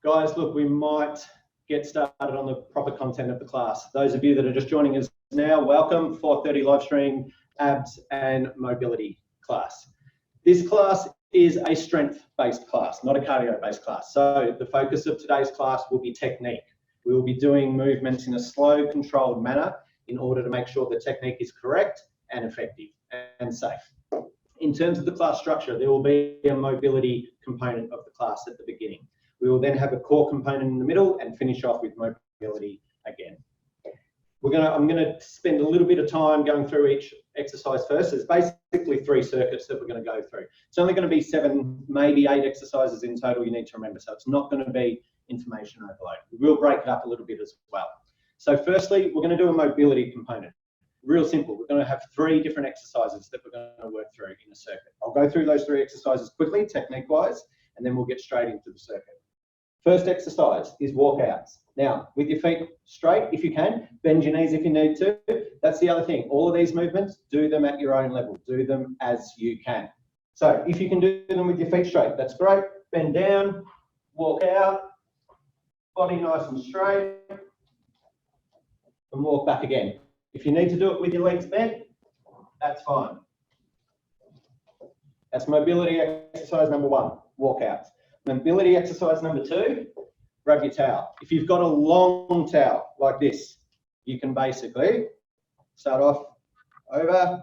Guys, look, we might get started on the proper content of the class. Those of you that are just joining us now, welcome. 4:30 live stream, abs and mobility class. This class is a strength-based class, not a cardio-based class. So the focus of today's class will be technique. We will be doing movements in a slow, controlled manner in order to make sure the technique is correct and effective and safe. In terms of the class structure, there will be a mobility component of the class at the beginning. We will then have a core component in the middle and finish off with mobility again. I'm going to spend a little bit of time going through each exercise first. There's basically 3 circuits that we're going to go through. It's only going to be 7, maybe 8 exercises in total you need to remember. So it's not going to be information overload. We'll break it up a little bit as well. So firstly, we're going to do a mobility component. Real simple. We're going to have 3 different exercises that we're going to work through in a circuit. I'll go through those 3 exercises quickly, technique-wise, and then we'll get straight into the circuit. First exercise is walkouts. Now, with your feet straight, if you can, bend your knees if you need to. That's the other thing. All of these movements, do them at your own level. Do them as you can. So if you can do them with your feet straight, that's great. Bend down, walk out, body nice and straight, and walk back again. If you need to do it with your legs bent, that's fine. That's mobility exercise number 1, walkouts. Mobility exercise number 2, grab your towel. If you've got a long towel like this, you can basically start off over,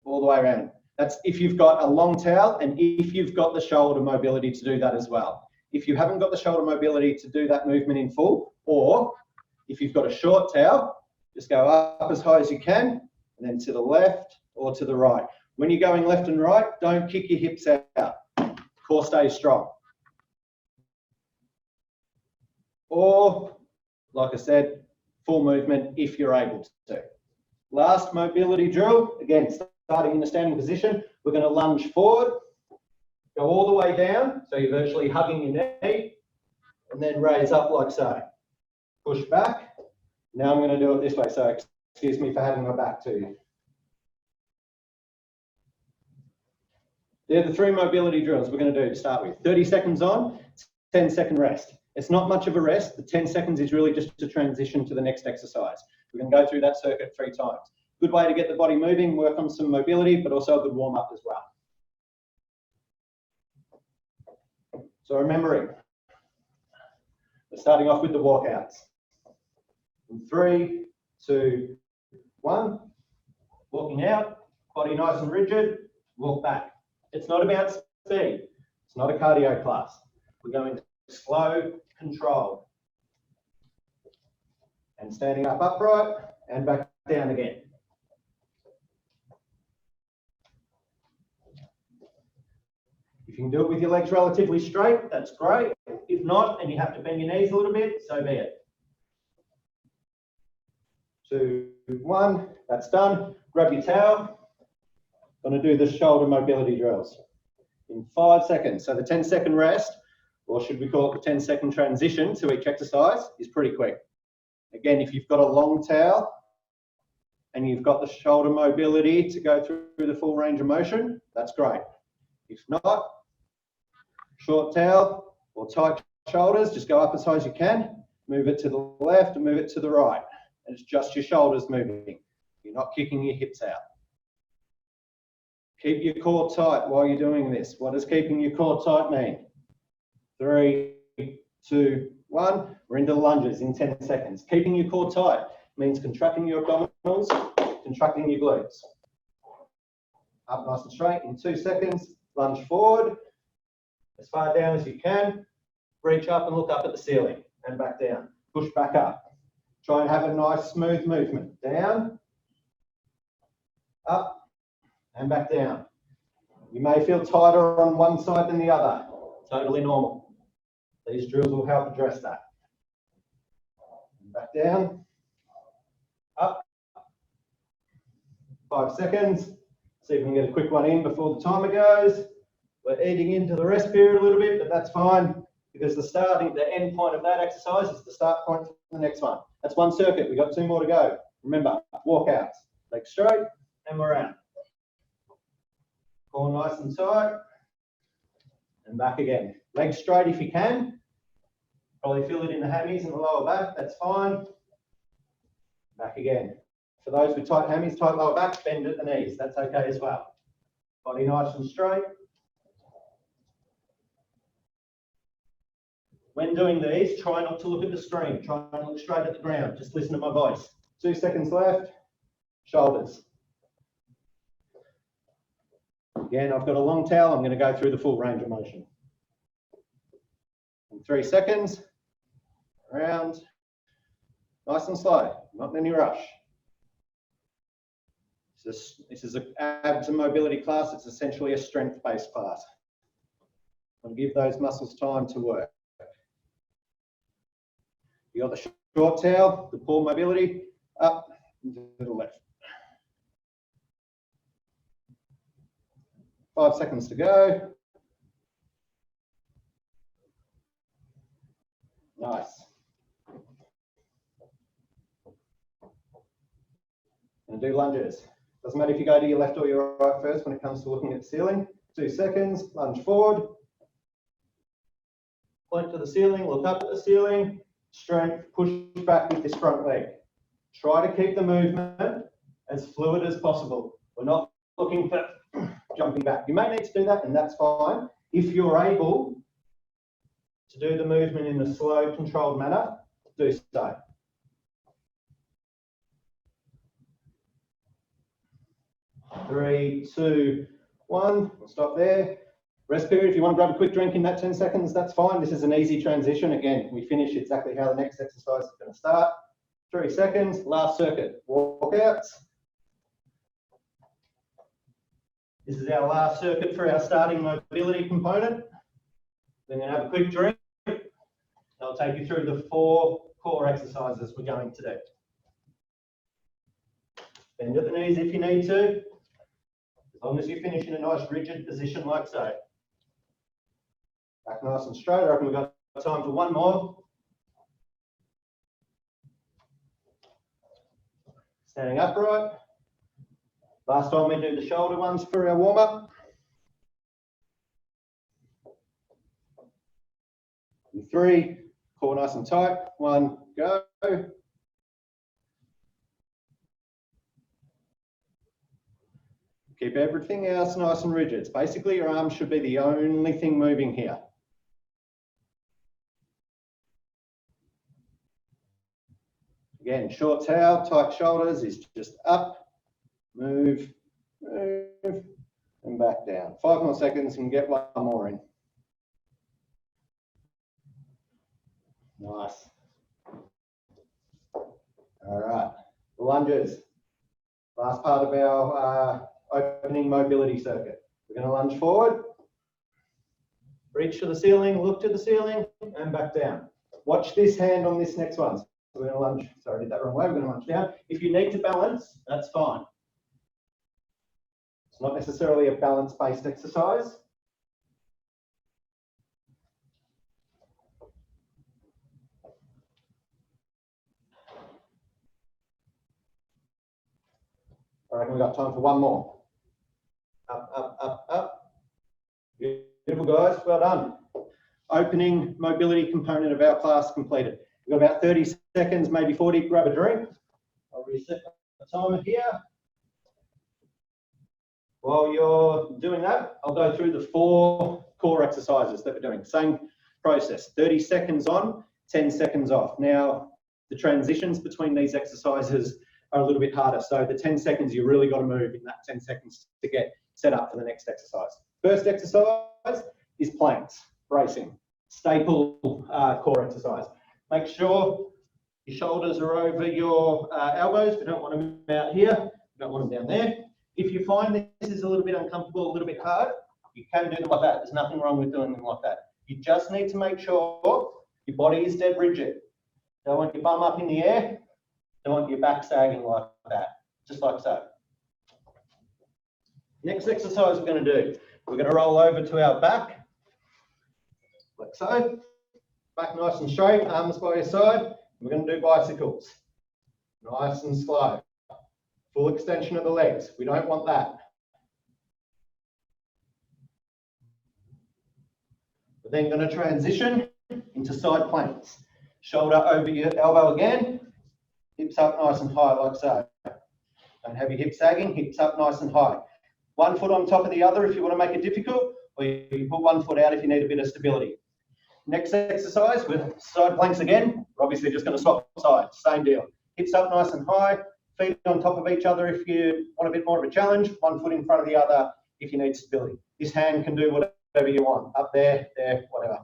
all the way around. That's if you've got a long towel and if you've got the shoulder mobility to do that as well. If you haven't got the shoulder mobility to do that movement in full, or if you've got a short towel, just go up as high as you can, and then to the left or to the right. When you're going left and right, don't kick your hips out. Core stays strong. Or, like I said, full movement if you're able to. Last mobility drill, again, starting in a standing position, we're going to lunge forward, go all the way down, so you're virtually hugging your knee, and then raise up like so. Push back. Now I'm going to do it this way, so excuse me for having my back to you. They're the 3 mobility drills we're going to do to start with. 30 seconds on, 10-second rest. It's not much of a rest. The 10 seconds is really just to transition to the next exercise. We're going to go through that circuit 3 times. Good way to get the body moving, work on some mobility, but also a good warm-up as well. So remembering, we're starting off with the walkouts. In 3, 2, 1, walking out, body nice and rigid, walk back. It's not about speed. It's not a cardio class. We're going slow, controlled. And standing up upright and back down again. If you can do it with your legs relatively straight, that's great. If not, and you have to bend your knees a little bit, so be it. 2, 1, that's done. Grab your towel. Going to do the shoulder mobility drills in 5 seconds. So the 10-second rest, or should we call it the 10-second transition to each exercise, is pretty quick. Again, if you've got a long towel and you've got the shoulder mobility to go through the full range of motion, that's great. If not, short towel or tight shoulders, just go up as high as you can, move it to the left and move it to the right. And it's just your shoulders moving. You're not kicking your hips out. Keep your core tight while you're doing this. What does keeping your core tight mean? 3, 2, 1. We're into the lunges in 10 seconds. Keeping your core tight means contracting your abdominals, contracting your glutes. Up nice and straight in 2 seconds. Lunge forward, as far down as you can. Reach up and look up at the ceiling and back down. Push back up. Try and have a nice smooth movement. Down, up, and back down. You may feel tighter on one side than the other. Totally normal. These drills will help address that. Back down, up, 5 seconds. See if we can get a quick one in before the timer goes. We're eating into the rest period a little bit, but that's fine because the end point of that exercise is the start point for the next one. That's 1 circuit. We've got 2 more to go. Remember, walkouts. Legs straight, and we're out. Core nice and tight, and back again. Legs straight if you can. Probably feel it in the hammies and the lower back, that's fine. Back again. For those with tight hammies, tight lower back, bend at the knees, that's okay as well. Body nice and straight. When doing these, try not to look at the screen, try and look straight at the ground, just listen to my voice. 2 seconds left, shoulders. Again, I've got a long towel, I'm going to go through the full range of motion. In 3 seconds, around, nice and slow, not in any rush. This is an abs and mobility class, it's essentially a strength-based class. I'll give those muscles time to work. You got the short towel, the core mobility, up and to the left. 5 seconds to go. Nice. And do lunges. Doesn't matter if you go to your left or your right first when it comes to looking at the ceiling. 2 seconds, lunge forward. Point to the ceiling, look up at the ceiling. Strength, push back with this front leg. Try to keep the movement as fluid as possible. We're not looking for jumping back. You may need to do that, and that's fine. If you're able to do the movement in a slow, controlled manner, do so. Three, two, one. We'll stop there. Rest period. If you want to grab a quick drink in that 10 seconds, that's fine. This is an easy transition. Again, we finish exactly how the next exercise is going to start. 3 seconds. Last circuit. Walkouts. This is our last circuit for our starting mobility component. Then you're going to have a quick drink. I'll take you through the 4 core exercises we're going to do. Bend at the knees if you need to, as long as you finish in a nice rigid position like so. Back nice and straight. I reckon we've got time for one more. Standing upright. Last time we do the shoulder ones for our warm-up. And 3, core nice and tight. 1, go. Keep everything else nice and rigid. Basically, your arms should be the only thing moving here. Again, short towel, tight shoulders is just up, move, move, and back down. 5 more seconds and get one more in. Nice. All right, lunges. Last part of our opening mobility circuit. We're going to lunge forward, reach to the ceiling, look to the ceiling, and back down. Watch this hand on this next one. So we're going to lunge, sorry, I did that wrong way. We're going to lunge down. If you need to balance, that's fine. It's not necessarily a balance-based exercise. I reckon we've got time for one more. Up, up, up, up. Beautiful, guys. Well done. Opening mobility component of our class completed. We've got about 30 seconds, maybe 40. Grab a drink. I'll reset the timer here. While you're doing that, I'll go through the 4 core exercises that we're doing. Same process. 30 seconds on, 10 seconds off. Now, the transitions between these exercises are a little bit harder. So the 10 seconds, you really got to move in that 10 seconds to get set up for the next exercise. First exercise is planks, bracing, staple core exercise. Make sure your shoulders are over your elbows. We don't want them out here. We don't want them down there. If you find this is a little bit uncomfortable, a little bit hard, you can do them like that. There's nothing wrong with doing them like that. You just need to make sure your body is dead rigid. Don't want your bum up in the air. Don't want your back sagging like that, just like so. Next exercise we're going to do, we're going to roll over to our back, like so. Back nice and straight, arms by your side. We're going to do bicycles. Nice and slow. Full extension of the legs. We don't want that. We're then going to transition into into side planks. Shoulder over your elbow again, hips up nice and high like so. Don't have your hips sagging, hips up nice and high. One foot on top of the other if you want to make it difficult, or you can put one foot out if you need a bit of stability. Next exercise with side planks again. We're obviously just going to swap sides, same deal. Hips up nice and high, feet on top of each other if you want a bit more of a challenge, one foot in front of the other if you need stability. This hand can do whatever you want, up there, there, whatever.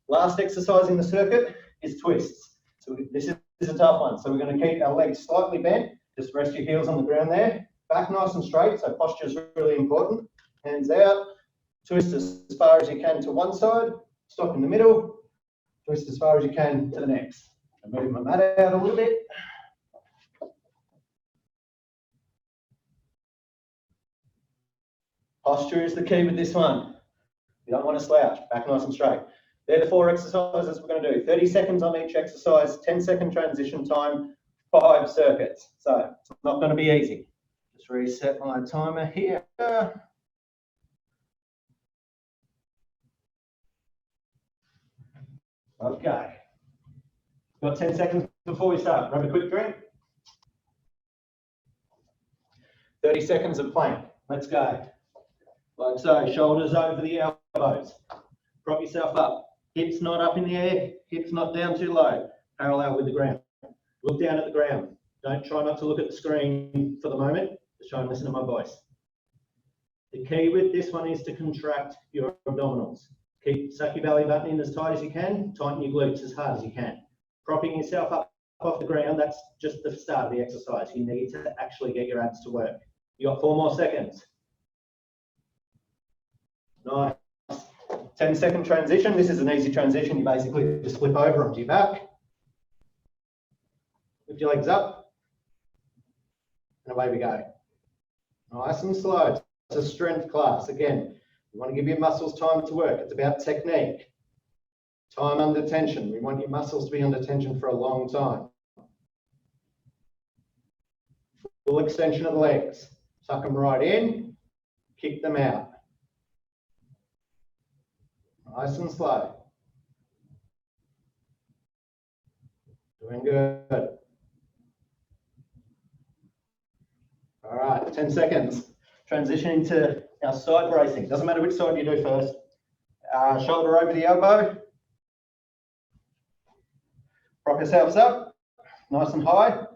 Last exercise in the circuit is twists. So this is a tough one. So we're going to keep our legs slightly bent. Just rest your heels on the ground there. Back nice and straight, so posture is really important. Hands out. Twist as far as you can to one side. Stop in the middle. Twist as far as you can to the next. I'll move my mat out a little bit. Posture is the key with this one. You don't want to slouch. Back nice and straight. They're the 4 exercises we're going to do. 30 seconds on each exercise, 10-second transition time, 5 circuits. So it's not going to be easy. Just reset my timer here. Okay. Got 10 seconds before we start. Grab a quick drink. 30 seconds of plank. Let's go. Like so, shoulders over the elbows. Prop yourself up. Hips not up in the air, hips not down too low. Parallel with the ground. Look down at the ground. Don't try not to look at the screen for the moment. Just try and listen to my voice. The key with this one is to contract your abdominals. Suck your belly button in as tight as you can. Tighten your glutes as hard as you can. Propping yourself up off the ground, that's just the start of the exercise. You need to actually get your abs to work. You got 4 more seconds. Nice. 10-second transition. This is an easy transition. You basically just flip over onto your back. Lift your legs up. And away we go. Nice and slow. It's a strength class. Again, you want to give your muscles time to work. It's about technique. Time under tension. We want your muscles to be under tension for a long time. Full extension of the legs. Suck them right in. Kick them out. Nice and slow. Doing good. All right, 10 seconds. Transitioning to our side bracing. Doesn't matter which side you do first. Shoulder over the elbow. Prop yourselves up, nice and high,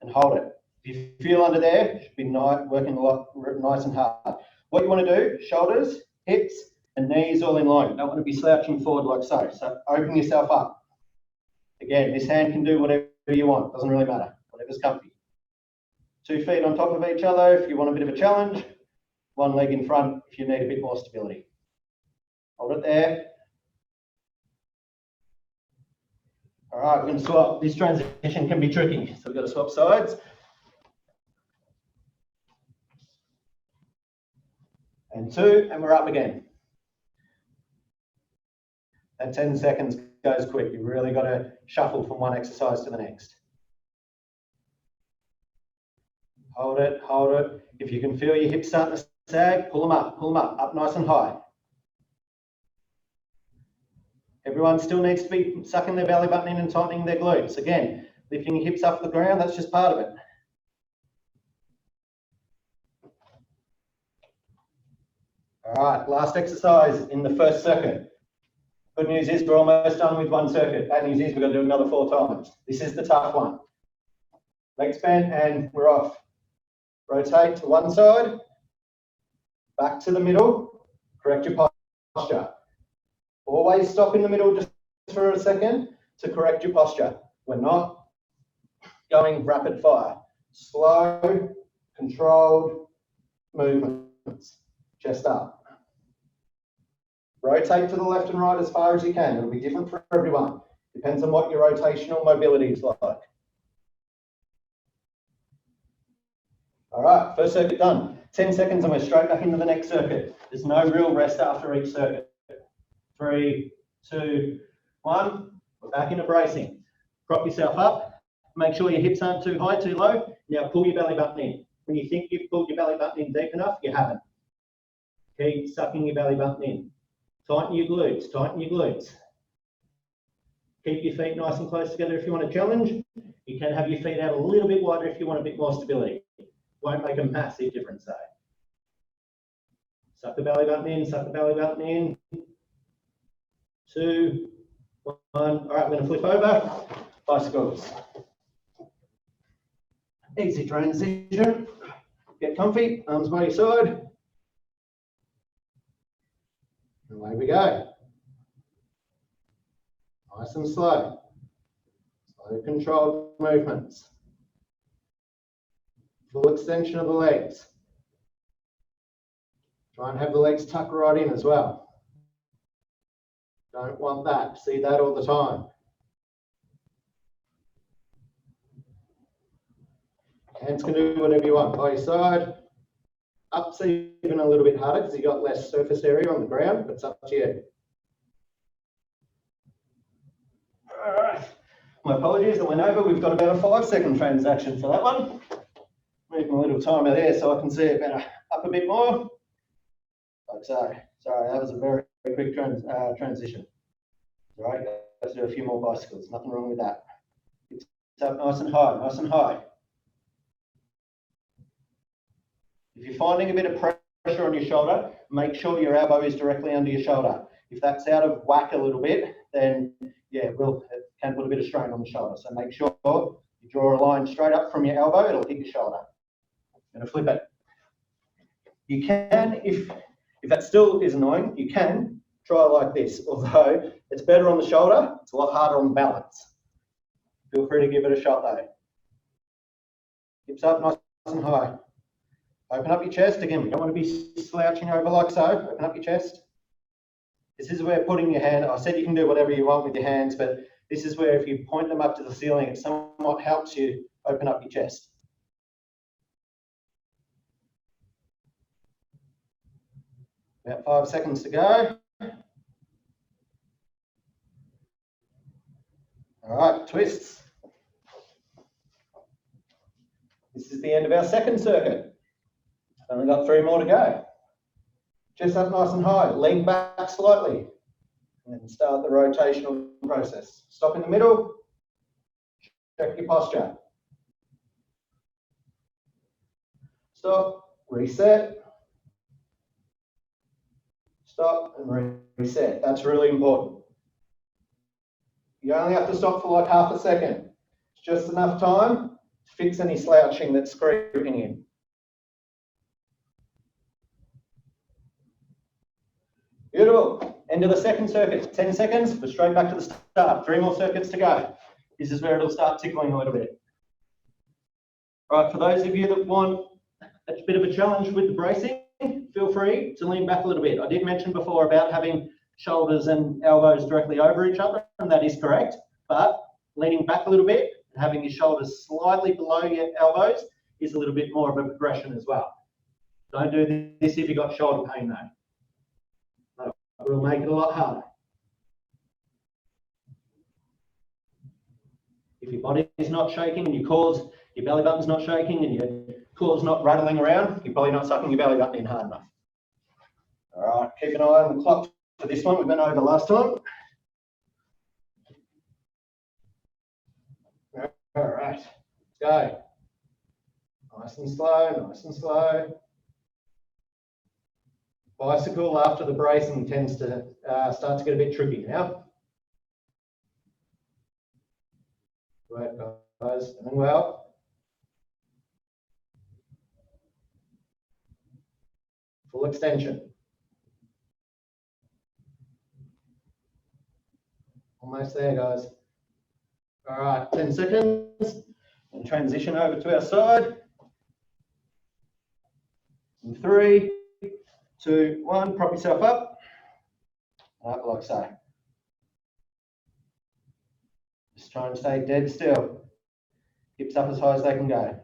and hold it. If you feel under there, you should be working a lot nice and hard. What you want to do, shoulders, hips, and knees all in line. You don't want to be slouching forward like so. So open yourself up. Again, this hand can do whatever you want. Doesn't really matter. Whatever's comfy. 2 feet on top of each other if you want a bit of a challenge. 1 leg in front if you need a bit more stability. Hold it there. All right, we're going to swap. This transition can be tricky, so we've got to swap sides. And 2, and we're up again. That 10 seconds goes quick. You've really got to shuffle from one exercise to the next. Hold it, hold it. If you can feel your hips starting to sag, pull them up nice and high. Everyone still needs to be sucking their belly button in and tightening their glutes. Again, lifting your hips off the ground, that's just part of it. All right, last exercise in the first circuit. Good news is we're almost done with 1 circuit. Bad news is we're going to do another 4 times. This is the tough one. Legs bent and we're off. Rotate to one side, back to the middle, correct your posture. Always stop in the middle just for a second to correct your posture. We're not going rapid fire. Slow, controlled movements. Chest up. Rotate to the left and right as far as you can. It'll be different for everyone. Depends on what your rotational mobility is like. All right, first circuit done. 10 seconds and we're straight back into the next circuit. There's no real rest after each circuit. 3, 2, 1. We're back into bracing. Prop yourself up. Make sure your hips aren't too high, too low. Now pull your belly button in. When you think you've pulled your belly button in deep enough, you haven't. Keep sucking your belly button in. Tighten your glutes, tighten your glutes. Keep your feet nice and close together if you want a challenge. You can have your feet out a little bit wider if you want a bit more stability. Won't make a massive difference though. Suck the belly button in, suck the belly button in. 2, 1. All right, I'm going to flip over. Bicycles. Easy transition. Get comfy, arms by your side. And away we go. Nice and slow. Slow controlled movements. Full extension of the legs. Try and have the legs tucked right in as well. Don't want that. See that all the time. Hands can do whatever you want. By your side. Up's even a little bit harder because you've got less surface area on the ground, but it's up to you. All right. My apologies, I went over. We've got about a 5-second transaction for that one. Move my little timer there so I can see it better. Up a bit more. Like so. Sorry, that was a very quick transition. All right, let's do a few more bicycles. Nothing wrong with that. It's up nice and high, nice and high. If you're finding a bit of pressure on your shoulder, make sure your elbow is directly under your shoulder. If that's out of whack a little bit, then yeah, it can put a bit of strain on the shoulder. So make sure you draw a line straight up from your elbow, it'll hit your shoulder. I'm going to flip it. You can, if that still is annoying, you can try like this, although it's better on the shoulder, it's a lot harder on the balance. Feel free to give it a shot though. Hips up nice and high. Open up your chest. Again, we don't want to be slouching over like so. Open up your chest. This is where putting your hand, I said you can do whatever you want with your hands, but this is where if you point them up to the ceiling, it somewhat helps you open up your chest. About 5 seconds to go. All right, twists. This is the end of our second circuit. Only got 3 more to go. Chest up nice and high, lean back slightly, and then start the rotational process. Stop in the middle, check your posture. Stop, reset. Stop and reset. That's really important. You only have to stop for like half a second. It's just enough time to fix any slouching that's creeping in. Beautiful. End of the second circuit. 10 seconds. We're straight back to the start. 3 more circuits to go. This is where it'll start tickling a little bit. All right, for those of you that want a bit of a challenge with the bracing, feel free to lean back a little bit. I did mention before about having shoulders and elbows directly over each other, and that is correct. But leaning back a little bit and having your shoulders slightly below your elbows is a little bit more of a progression as well. Don't do this if you've got shoulder pain though. We'll make it a lot harder. If your body is not shaking and your belly button's not shaking and your core's not rattling around, you're probably not sucking your belly button in hard enough. All right, keep an eye on the clock for this one. We went over last time. All right, let's go. Nice and slow, nice and slow. Bicycle after the bracing tends to start to get a bit tricky now. Right, guys, doing well. Full extension. Almost there, guys. All right, 10 seconds. And transition over to our side. In 3, 2, 1, prop yourself up. Up like so. Just try and stay dead still. Hips up as high as they can go.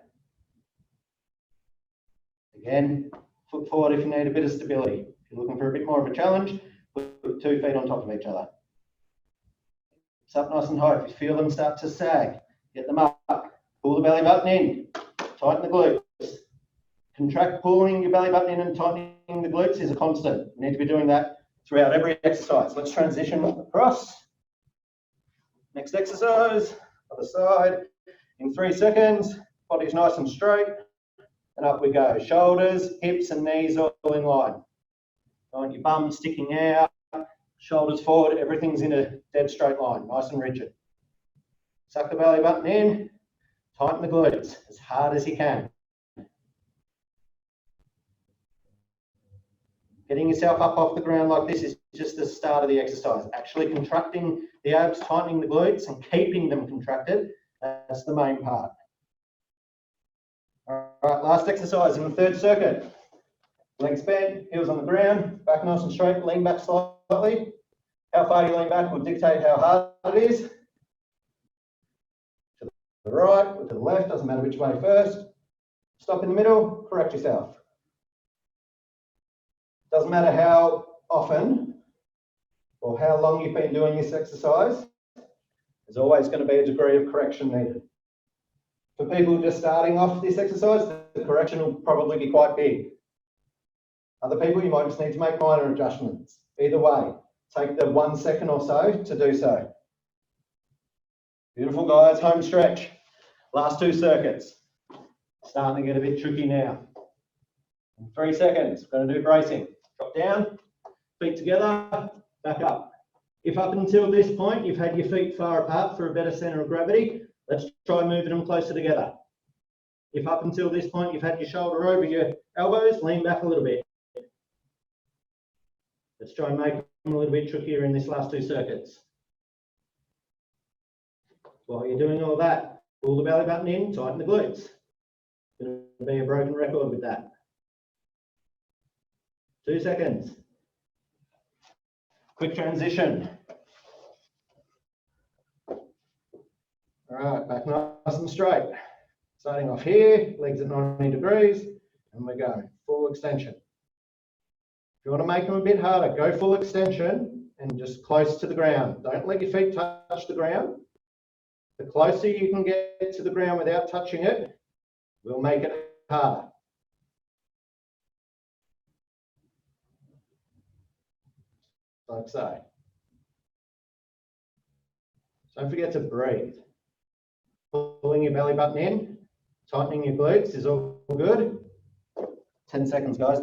Again, foot forward if you need a bit of stability. If you're looking for a bit more of a challenge, put 2 feet on top of each other. Hips up nice and high. If you feel them start to sag, get them up. Pull the belly button in. Tighten the glutes. Contract, pulling your belly button in and tightening the glutes is a constant. You need to be doing that throughout every exercise. Let's transition across. Next exercise, other side. In 3 seconds, body's nice and straight. And up we go. Shoulders, hips and knees all in line. Don't want your bum sticking out. Shoulders forward, everything's in a dead straight line, nice and rigid. Suck the belly button in, tighten the glutes as hard as you can. Getting yourself up off the ground like this is just the start of the exercise. Actually contracting the abs, tightening the glutes and keeping them contracted, that's the main part. All right, last exercise in the third circuit. Legs bent, heels on the ground, back nice and straight, lean back slightly. How far you lean back will dictate how hard it is. To the right or to the left, doesn't matter which way first. Stop in the middle, correct yourself. Doesn't matter how often or how long you've been doing this exercise, there's always going to be a degree of correction needed. For people just starting off this exercise, the correction will probably be quite big. Other people, you might just need to make minor adjustments. Either way, take the 1 second or so to do so. Beautiful, guys, home stretch. Last 2 circuits. Starting to get a bit tricky now. In 3 seconds, we're going to do bracing. Drop down, feet together, back up. If up until this point you've had your feet far apart for a better centre of gravity, let's try moving them closer together. If up until this point you've had your shoulder over your elbows, lean back a little bit. Let's try and make them a little bit trickier in this last 2 circuits. While you're doing all that, pull the belly button in, tighten the glutes. It's going to be a broken record with that. 2 seconds. Quick transition. All right, back nice and straight. Starting off here, legs at 90 degrees, and we're going full extension. If you want to make them a bit harder, go full extension and just close to the ground. Don't let your feet touch the ground. The closer you can get to the ground without touching it, will make it harder. Like so. Don't forget to breathe. Pulling your belly button in, tightening your glutes is all good. 10 seconds, guys.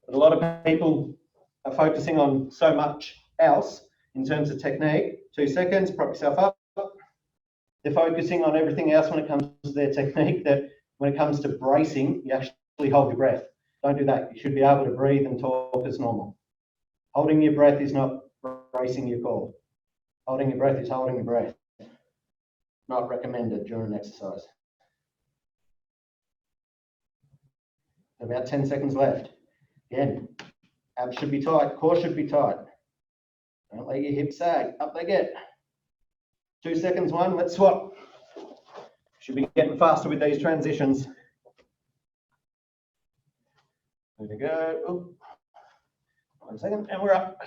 But a lot of people are focusing on so much else in terms of technique. 2 seconds, prop yourself up. They're focusing on everything else when it comes to their technique, that when it comes to bracing, you actually hold your breath. Don't do that. You should be able to breathe and talk as normal. Holding your breath is not bracing your core. Holding your breath is holding your breath. Not recommended during an exercise. About 10 seconds left. Again, abs should be tight, core should be tight. Don't let your hips sag. Up they get. 2 seconds, one, let's swap. Should be getting faster with these transitions. There we go. Oop. 1 second, and we're up.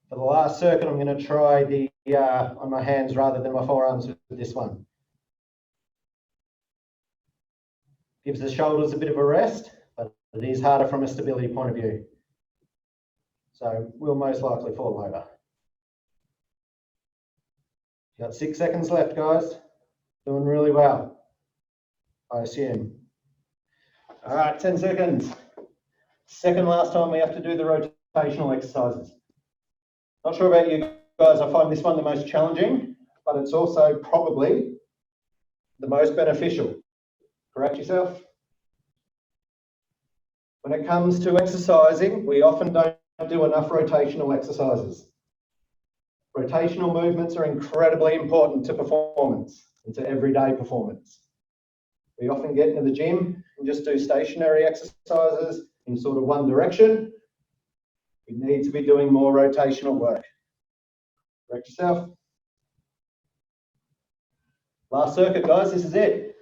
For the last circuit, I'm going to try the on my hands rather than my forearms with this one. Gives the shoulders a bit of a rest, but it is harder from a stability point of view. So we'll most likely fall over. Got 6 seconds left, guys. Doing really well, I assume. All right, 10 seconds. Second last time we have to do the rotational exercises. Not sure about you guys, I find this one the most challenging, but it's also probably the most beneficial. Correct yourself. When it comes to exercising, we often don't do enough rotational exercises. Rotational movements are incredibly important to performance and to everyday performance. We often get into the gym and just do stationary exercises in sort of one direction. We need to be doing more rotational work. Correct yourself. Last circuit, guys, this is it.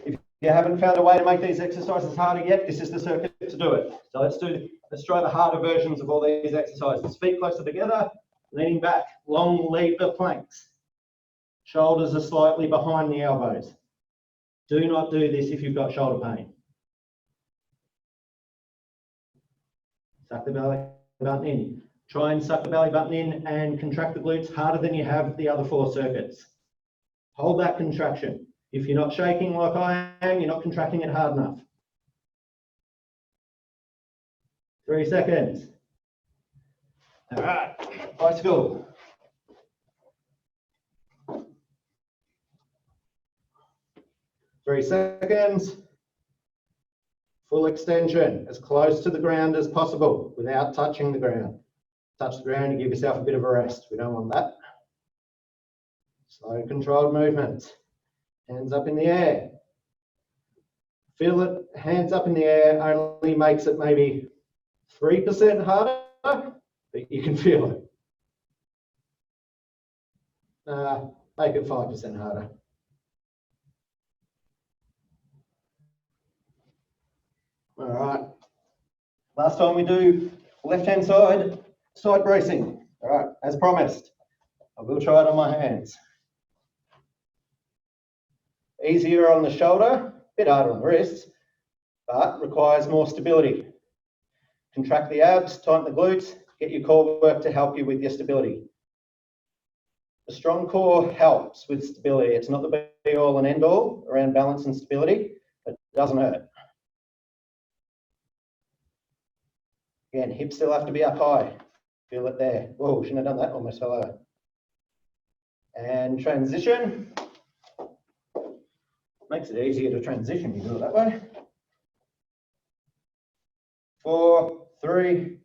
If you haven't found a way to make these exercises harder yet, this is the circuit to do it. So let's try the harder versions of all these exercises. Feet closer together, leaning back, long lever planks. Shoulders are slightly behind the elbows. Do not do this if you've got shoulder pain. Suck the belly button in. Try and suck the belly button in and contract the glutes harder than you have the other 4 circuits. Hold that contraction. If you're not shaking like I am, you're not contracting it hard enough. 3 seconds. All right, bicycle. 3 seconds. Full extension, as close to the ground as possible without touching the ground. Touch the ground and give yourself a bit of a rest. We don't want that. Slow, controlled movements. Hands up in the air. Feel it, hands up in the air only makes it maybe 3% harder, but you can feel it. Make it 5% harder. All right. Last time we do left-hand side bracing. All right, as promised. I will try it on my hands. Easier on the shoulder, a bit harder on the wrists, but requires more stability. Contract the abs, tighten the glutes, get your core work to help you with your stability. A strong core helps with stability. It's not the be-all and end-all around balance and stability, but it doesn't hurt. Again, hips still have to be up high. Feel it there. Whoa, shouldn't have done that, almost fell over. And transition. Makes it easier to transition, you do it that way. 4, 3,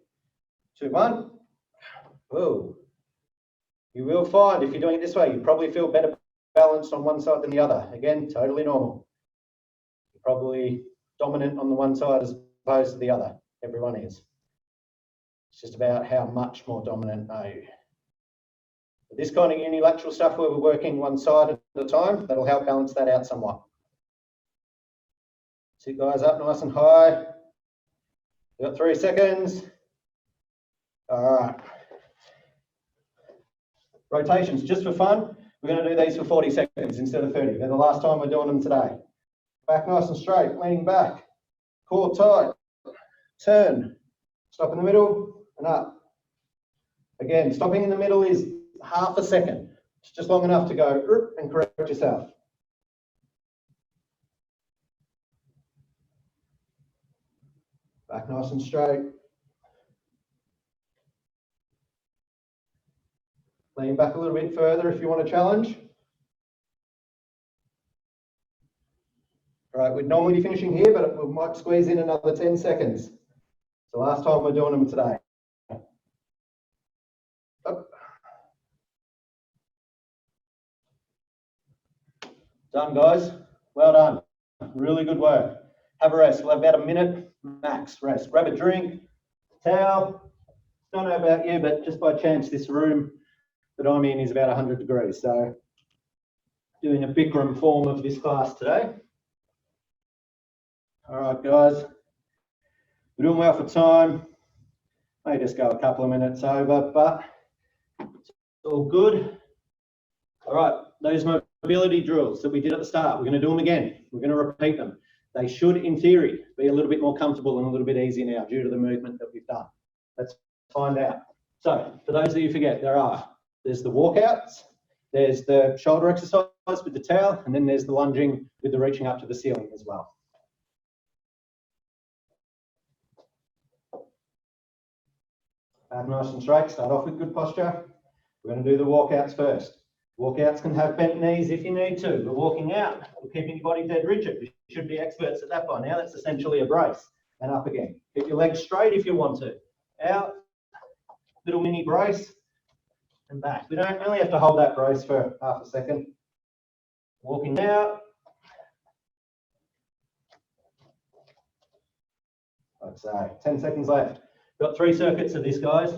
2, 1. Whoa. You will find if you're doing it this way, you probably feel better balanced on one side than the other. Again, totally normal. You're probably dominant on the one side as opposed to the other. Everyone is. It's just about how much more dominant are you. But this kind of unilateral stuff where we're working one side at a time, that'll help balance that out somewhat. Sit guys up nice and high. You've got 3 seconds. All right. Rotations, just for fun. We're going to do these for 40 seconds instead of 30. They're the last time we're doing them today. Back nice and straight, leaning back. Core tight. Turn. Stop in the middle and up. Again, stopping in the middle is half a second. It's just long enough to go and correct yourself. Back nice and straight. Lean back a little bit further if you want to challenge. All right, we'd normally be finishing here, but we might squeeze in another 10 seconds. It's the last time we're doing them today. Up. Done, guys. Well done. Really good work. Have a rest. We'll have about a minute max rest. Grab a drink, towel. Don't know about you, but just by chance, this room that I'm in is about 100 degrees. So doing a Bikram form of this class today. All right, guys. We're doing well for time. May just go a couple of minutes over, but it's all good. All right, those mobility drills that we did at the start, we're going to do them again. We're going to repeat them. They should, in theory, be a little bit more comfortable and a little bit easier now due to the movement that we've done. Let's find out. So, for those of you who forget, there's the walkouts, there's the shoulder exercise with the towel, and then there's the lunging with the reaching up to the ceiling as well. Back nice and straight, start off with good posture. We're going to do the walkouts first. Walkouts can have bent knees if you need to, but walking out or keeping your body dead rigid, we should be experts at that by now. That's essentially a brace. And up again. Keep your legs straight if you want to. Out, little mini brace, and back. We don't only have to hold that brace for half a second. Walking out. Like so, 10 seconds left. Got 3 circuits of this, guys.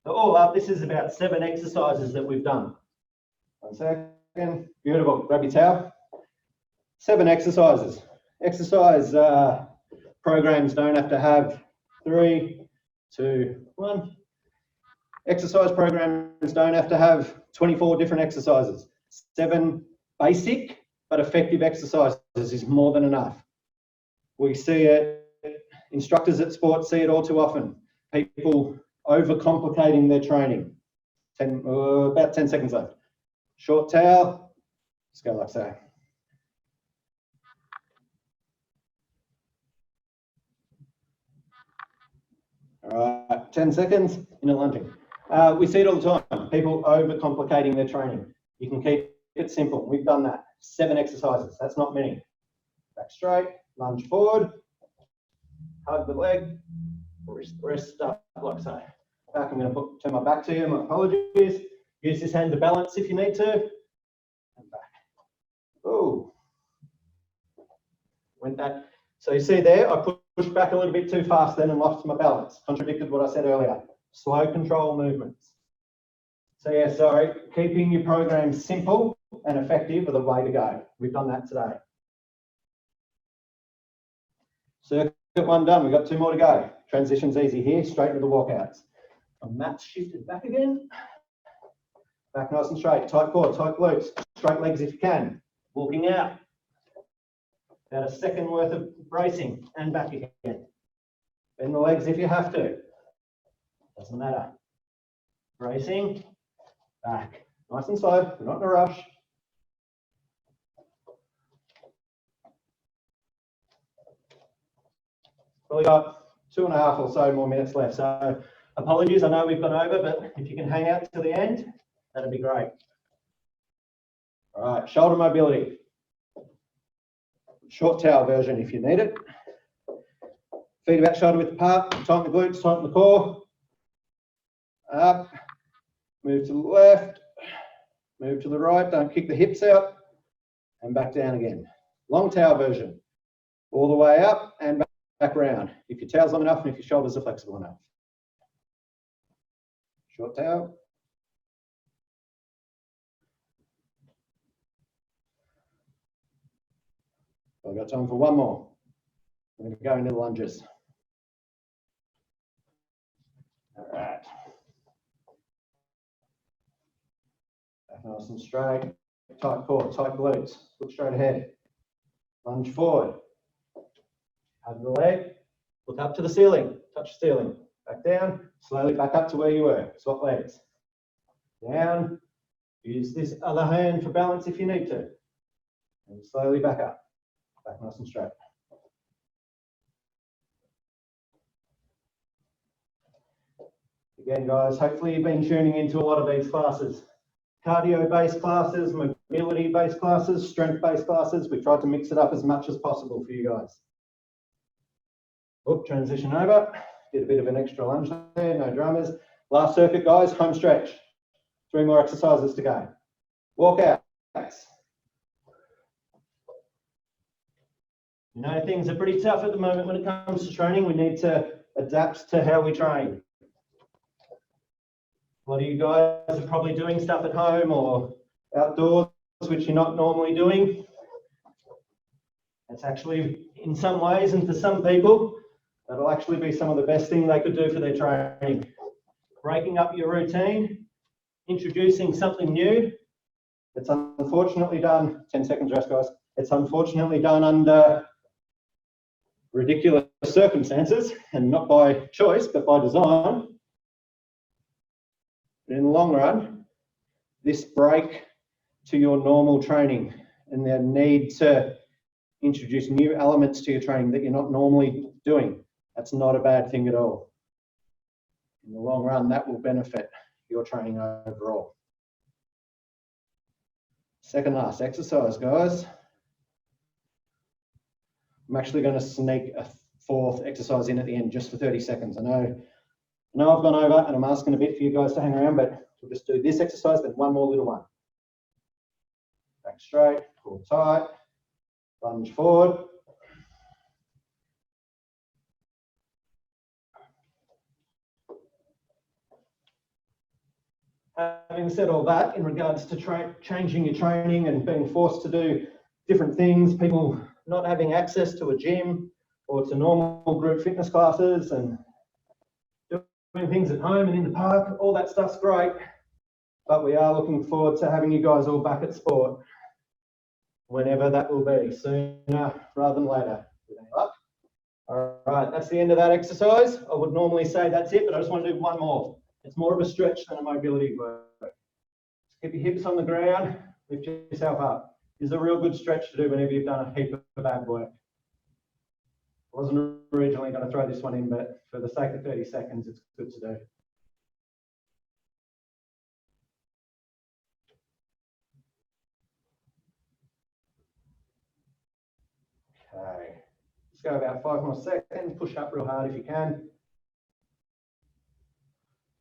So all up, this is about 7 exercises that we've done. 1 second. Beautiful. Grab your towel. 7 exercises. Exercise programs don't have to have 3, 2, 1. Exercise programs don't have to have 24 different exercises. 7 basic but effective exercises is more than enough. We see it, instructors at sports see it all too often. People overcomplicating their training. About 10 seconds left. Short towel, just go like so. All right, 10 seconds, in a lunging. We see it all the time, people overcomplicating their training. You can keep it simple. We've done that. 7 exercises, that's not many. Back straight, lunge forward, hug the leg, wrist up like so. Back, I'm going to turn my back to you, my apologies. Use this hand to balance if you need to. And back. Oh, went back. So you see there, I pushed back a little bit too fast then and lost my balance. Contradicted what I said earlier. Slow control movements. So yeah, sorry, keeping your program simple and effective are the way to go. We've done that today. Circuit 1 done, we've got 2 more to go. Transition's easy here, straight into the walkouts. My mat's shifted back again. Back nice and straight, tight core, tight glutes, straight legs if you can. Walking out. About a second worth of bracing and back again. Bend the legs if you have to. Doesn't matter. Bracing, back. Nice and slow, we're not in a rush. Probably got 2.5 or so more minutes left. So apologies, I know we've gone over, but if you can hang out to the end, that'd be great. All right, shoulder mobility. Short towel version if you need it. Feet about shoulder width apart, tighten the glutes, tighten the core. Up, move to the left, move to the right, don't kick the hips out, and back down again. Long towel version, all the way up and back around. If your towel's long enough and if your shoulders are flexible enough. Short towel. I've got time for 1 more. I'm going to go into the lunges. All right. Back nice and straight. Tight core, tight glutes. Look straight ahead. Lunge forward. Hug the leg. Look up to the ceiling. Touch the ceiling. Back down. Slowly back up to where you were. Swap legs. Down. Use this other hand for balance if you need to. And slowly back up. Back nice and straight. Again, guys, hopefully you've been tuning into a lot of these classes. Cardio-based classes, mobility-based classes, strength-based classes. We tried to mix it up as much as possible for you guys. Oop, transition over. Did a bit of an extra lunge there, no dramas. Last circuit, guys, home stretch. 3 more exercises to go. Walkouts. You know, things are pretty tough at the moment when it comes to training. We need to adapt to how we train. A lot of you guys are probably doing stuff at home or outdoors, which you're not normally doing. It's actually, in some ways, and for some people, that'll actually be some of the best thing they could do for their training. Breaking up your routine, introducing something new. It's unfortunately done, 10 seconds rest, guys. It's unfortunately done under ridiculous circumstances and not by choice, but by design. But in the long run, this break to your normal training and the need to introduce new elements to your training that you're not normally doing, that's not a bad thing at all. In the long run, that will benefit your training overall. Second last exercise, guys. I'm actually going to sneak a 4th exercise in at the end just for 30 seconds. I know I've gone over and I'm asking a bit for you guys to hang around, but we'll just do this exercise, then 1 more little one. Back straight, pull tight, lunge forward. Having said all that, in regards to changing your training and being forced to do different things, people not having access to a gym or to normal group fitness classes and doing things at home and in the park, all that stuff's great, but we are looking forward to having you guys all back at sport whenever that will be, sooner rather than later. With any luck. All right, that's the end of that exercise. I would normally say that's it, but I just want to do one more. It's more of a stretch than a mobility work. Keep your hips on the ground, lift yourself up. This is a real good stretch to do whenever you've done a heap of bad work. I wasn't originally going to throw this one in, but for the sake of 30 seconds, it's good to do. Okay, let's go about 5 more seconds. Push up real hard if you can.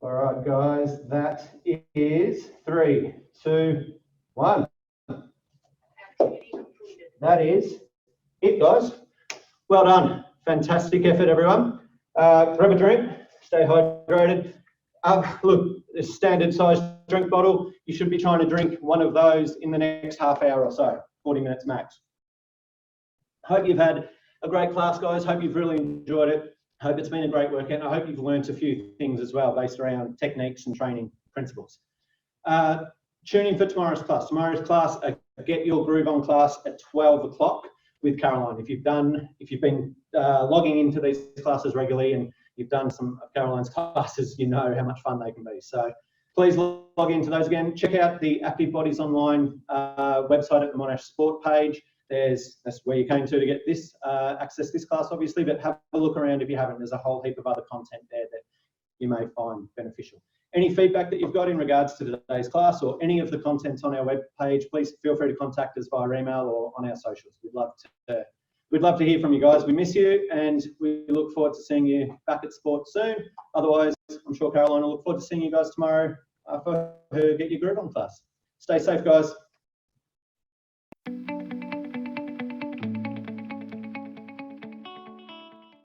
All right, guys, that is 3, 2, 1. That is it, guys. Well done. Fantastic effort, everyone. Grab a drink, stay hydrated. Look, a standard size drink bottle. You should be trying to drink one of those in the next half hour or so, 40 minutes max. Hope you've had a great class, guys. Hope you've really enjoyed it. Hope it's been a great workout. I hope you've learned a few things as well based around techniques and training principles. Tune in for tomorrow's class. Tomorrow's class, a Get Your Groove On class at 12 o'clock with Caroline. If you've been logging into these classes regularly and you've done some of Caroline's classes, you know how much fun they can be. So please log into those again. Check out the Active Bodies Online website at the Monash Sport page. That's where you came to get this, access this class, obviously, but have a look around if you haven't. There's a whole heap of other content there that you may find beneficial. Any feedback that you've got in regards to today's class or any of the contents on our web page, please feel free to contact us via email or on our socials. We'd love to hear from you guys. We miss you and we look forward to seeing you back at sport soon. Otherwise, I'm sure Caroline will look forward to seeing you guys tomorrow for her Get Your Groove On class. Stay safe, guys.